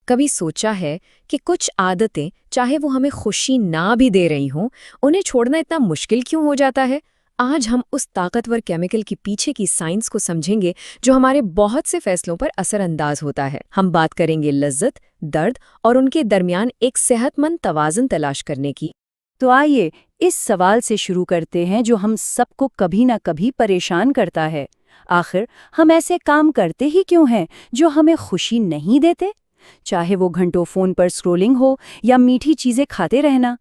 کبھی سوچا ہے کہ کچھ عادتیں چاہے وہ ہمیں خوشی نہ بھی دے رہی ہوں، انہیں چھوڑنا اتنا مشکل کیوں ہو جاتا ہے؟ آج ہم اس طاقتور کیمیکل کی پیچھے کی سائنس کو سمجھیں گے جو ہمارے بہت سے فیصلوں پر اثر انداز ہوتا ہے۔ ہم بات کریں گے لذت، درد اور ان کے درمیان ایک صحت مند توازن تلاش کرنے کی۔ تو آئیے اس سوال سے شروع کرتے ہیں جو ہم سب کو کبھی نہ کبھی پریشان کرتا ہے۔ آخر ہم ایسے کام کرتے ہی کیوں ہیں جو ہمیں خوشی نہیں دیتے؟ چاہے وہ گھنٹوں فون پر سکرولنگ ہو یا میٹھی چیزیں کھاتے رہنا۔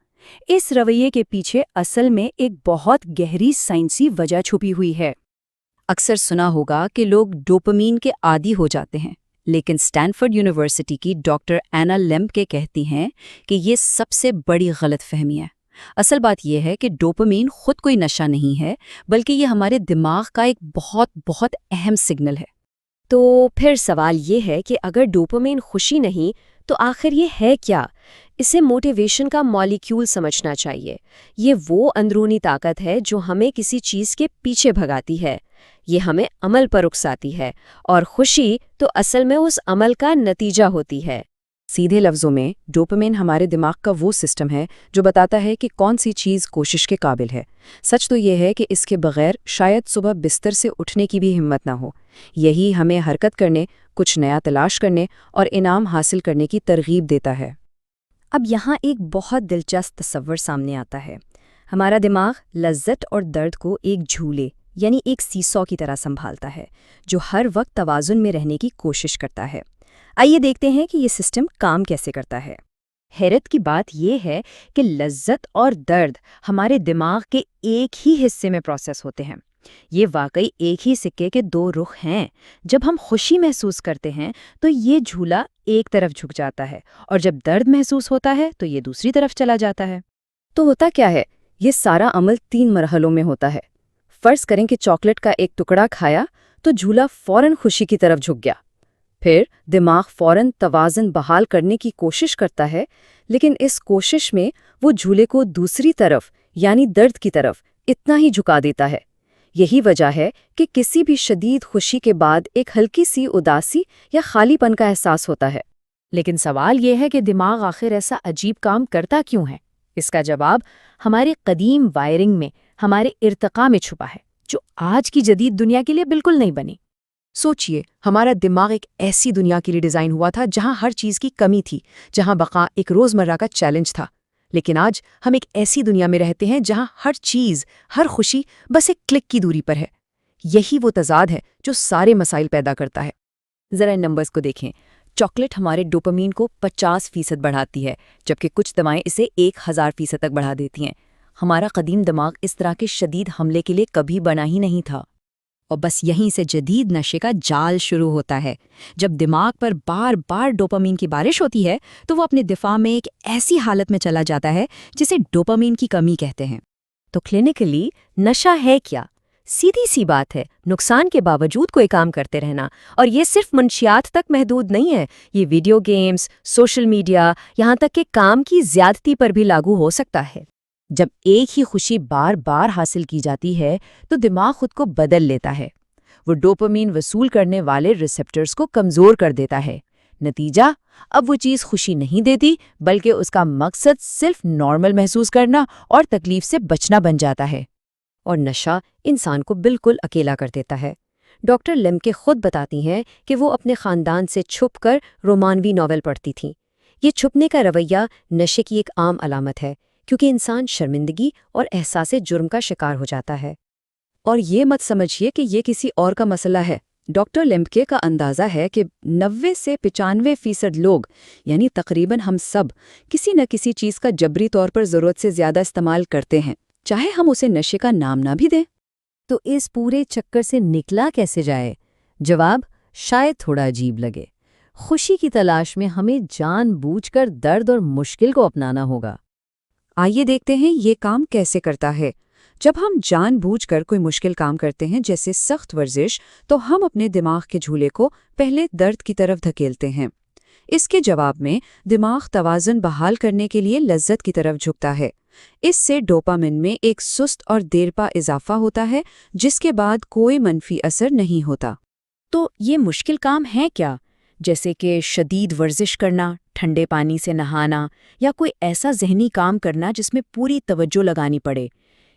اس رویے کے پیچھے اصل میں ایک بہت گہری سائنسی وجہ چھپی ہوئی ہے۔ اکثر سنا ہوگا کہ لوگ ڈوپامین کے عادی ہو جاتے ہیں، لیکن سٹینفورڈ یونیورسٹی کی ڈاکٹر اینا لیمبکے کہتی ہیں کہ یہ سب سے بڑی غلط فہمی ہے۔ اصل بات یہ ہے کہ ڈوپامین خود کوئی نشہ نہیں ہے، بلکہ یہ ہمارے دماغ کا ایک بہت اہم سگنل ہے۔ تو پھر سوال یہ ہے کہ اگر ڈوپامین خوشی نہیں تو آخر یہ ہے کیا؟ اسے موٹیویشن کا مالیکیول سمجھنا چاہیے۔ یہ وہ اندرونی طاقت ہے جو ہمیں کسی چیز کے پیچھے بھگاتی ہے، یہ ہمیں عمل پر اکساتی ہے، اور خوشی تو اصل میں اس عمل کا نتیجہ ہوتی ہے۔ سیدھے لفظوں میں ڈوپامین ہمارے دماغ کا وہ سسٹم ہے جو بتاتا ہے کہ کون سی چیز کوشش کے قابل ہے۔ سچ تو یہ ہے کہ اس کے بغیر شاید صبح بستر سے اٹھنے کی بھی ہمت نہ ہو۔ یہی ہمیں حرکت کرنے، کچھ نیا تلاش کرنے اور انعام حاصل کرنے کی ترغیب دیتا ہے۔ اب یہاں ایک بہت دلچسپ تصور سامنے آتا ہے۔ ہمارا دماغ لذت اور درد کو ایک جھولے یعنی ایک سیسو کی طرح سنبھالتا ہے جو ہر وقت توازن میں رہنے کی کوشش کرتا ہے۔ آئیے دیکھتے ہیں کہ یہ سسٹم کام کیسے کرتا ہے۔ حیرت کی بات یہ ہے کہ لذت اور درد ہمارے دماغ کے ایک ہی حصے میں پروسیس ہوتے ہیں۔ یہ واقعی ایک ہی سکے کے دو رخ ہیں۔ جب ہم خوشی محسوس کرتے ہیں تو یہ جھولا ایک طرف جھک جاتا ہے، اور جب درد محسوس ہوتا ہے تو یہ دوسری طرف چلا جاتا ہے۔ تو ہوتا کیا ہے؟ یہ سارا عمل 3 مرحلوں میں ہوتا ہے۔ فرض کریں کہ چاکلیٹ کا ایک ٹکڑا کھایا تو جھولا فوراً خوشی کی طرف جھک گیا۔ پھر دماغ فوراً توازن بحال کرنے کی کوشش کرتا ہے، لیکن اس کوشش میں وہ جھولے کو دوسری طرف یعنی درد کی طرف اتنا ہی جھکا دیتا ہے۔ یہی وجہ ہے کہ کسی بھی شدید خوشی کے بعد ایک ہلکی سی اداسی یا خالی پن کا احساس ہوتا ہے۔ لیکن سوال یہ ہے کہ دماغ آخر ایسا عجیب کام کرتا کیوں ہے؟ اس کا جواب ہمارے قدیم وائرنگ میں، ہمارے ارتقاء میں چھپا ہے، جو آج کی جدید دنیا کے لیے بالکل نہیں بنی۔ سوچئے، ہمارا دماغ ایک ایسی دنیا کے لیے ڈیزائن ہوا تھا جہاں ہر چیز کی کمی تھی، جہاں بقا ایک روزمرہ کا چیلنج تھا۔ لیکن آج ہم ایک ایسی دنیا میں رہتے ہیں جہاں ہر چیز، ہر خوشی بس ایک کلک کی دوری پر ہے۔ یہی وہ تضاد ہے جو سارے مسائل پیدا کرتا ہے۔ ذرا ان نمبرز کو دیکھیں۔ چاکلیٹ ہمارے ڈوپامین کو 50% بڑھاتی ہے، جبکہ کچھ دوائیں اسے 1000% تک بڑھا دیتی ہیں۔ ہمارا قدیم دماغ اس طرح کے شدید حملے کے لیے کبھی بنا ہی نہیں تھا۔ اور بس یہیں سے جدید نشے کا جال شروع ہوتا ہے۔ جب دماغ پر بار بار ڈوپامین کی بارش ہوتی ہے تو وہ اپنے دفاع میں ایک ایسی حالت میں چلا جاتا ہے جسے ڈوپامین کی کمی کہتے ہیں۔ تو کلینکلی نشہ ہے کیا؟ سیدھی سی بات ہے، نقصان کے باوجود کوئی کام کرتے رہنا۔ اور یہ صرف منشیات تک محدود نہیں ہے، یہ ویڈیو گیمز، سوشل میڈیا، یہاں تک کہ کام کی زیادتی پر بھی لاگو ہو سکتا ہے۔ جب ایک ہی خوشی بار بار حاصل کی جاتی ہے تو دماغ خود کو بدل لیتا ہے۔ وہ ڈوپامین وصول کرنے والے ریسپٹرز کو کمزور کر دیتا ہے۔ نتیجہ، اب وہ چیز خوشی نہیں دیتی، بلکہ اس کا مقصد صرف نارمل محسوس کرنا اور تکلیف سے بچنا بن جاتا ہے۔ اور نشہ انسان کو بالکل اکیلا کر دیتا ہے۔ ڈاکٹر لیمبکے خود بتاتی ہیں کہ وہ اپنے خاندان سے چھپ کر رومانوی ناول پڑھتی تھیں۔ یہ چھپنے کا رویہ نشے کی ایک عام علامت ہے، کیونکہ انسان شرمندگی اور احساس جرم کا شکار ہو جاتا ہے۔ اور یہ مت سمجھیے کہ یہ کسی اور کا مسئلہ ہے۔ ڈاکٹر لیمبکے کا اندازہ ہے کہ 90 سے 95% لوگ، یعنی تقریباً ہم سب، کسی نہ کسی چیز کا جبری طور پر ضرورت سے زیادہ استعمال کرتے ہیں، چاہے ہم اسے نشے کا نام نہ بھی دیں۔ تو اس پورے چکر سے نکلا کیسے جائے؟ جواب شاید تھوڑا عجیب لگے۔ خوشی کی تلاش میں ہمیں جان بوجھ کر درد اور مشکل کو اپنانا ہوگا۔ آئیے دیکھتے ہیں یہ کام کیسے کرتا ہے۔ جب ہم جان بوجھ کر کوئی مشکل کام کرتے ہیں جیسے سخت ورزش، تو ہم اپنے دماغ کے جھولے کو پہلے درد کی طرف دھکیلتے ہیں۔ اس کے جواب میں دماغ توازن بحال کرنے کے لیے لذت کی طرف جھکتا ہے۔ اس سے ڈوپامین میں ایک سست اور دیرپا اضافہ ہوتا ہے جس کے بعد کوئی منفی اثر نہیں ہوتا۔ تو یہ مشکل کام ہے کیا؟ جیسے کہ شدید ورزش کرنا، ٹھنڈے پانی سے نہانا یا کوئی ایسا ذہنی کام کرنا جس میں پوری توجہ لگانی پڑے۔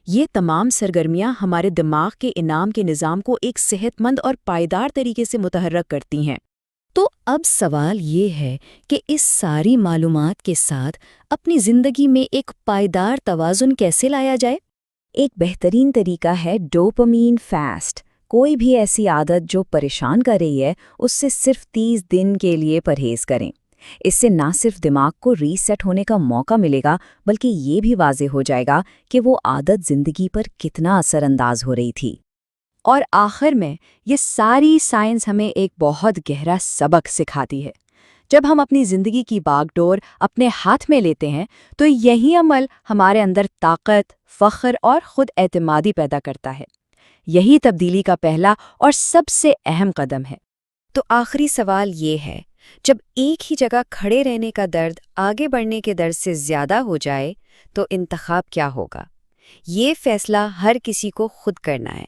یہ تمام سرگرمیاں ہمارے دماغ کے انعام کے نظام کو ایک صحت مند اور پائیدار طریقے سے متحرک کرتی ہیں۔ تو اب سوال یہ ہے کہ اس ساری معلومات کے ساتھ اپنی زندگی میں ایک پائیدار توازن کیسے لایا جائے؟ ایک بہترین طریقہ ہے ڈوپامین فاسٹ۔ کوئی بھی ایسی عادت جو پریشان کر رہی ہے اس سے صرف 30 دن کے لیے پرہیز کریں۔ اس سے نہ صرف دماغ کو ری سیٹ ہونے کا موقع ملے گا بلکہ یہ بھی واضح ہو جائے گا کہ وہ عادت زندگی پر کتنا اثر انداز ہو رہی تھی۔ اور آخر میں یہ ساری سائنس ہمیں ایک بہت گہرا سبق سکھاتی ہے۔ جب ہم اپنی زندگی کی باغ ڈور اپنے ہاتھ میں لیتے ہیں تو یہی عمل ہمارے اندر طاقت، فخر اور خود اعتمادی پیدا کرتا ہے۔ یہی تبدیلی کا پہلا اور سب سے اہم قدم ہے۔ تو آخری سوال یہ ہے، جب ایک ہی جگہ کھڑے رہنے کا درد آگے بڑھنے کے درد سے زیادہ ہو جائے تو انتخاب کیا ہوگا؟ یہ فیصلہ ہر کسی کو خود کرنا ہے۔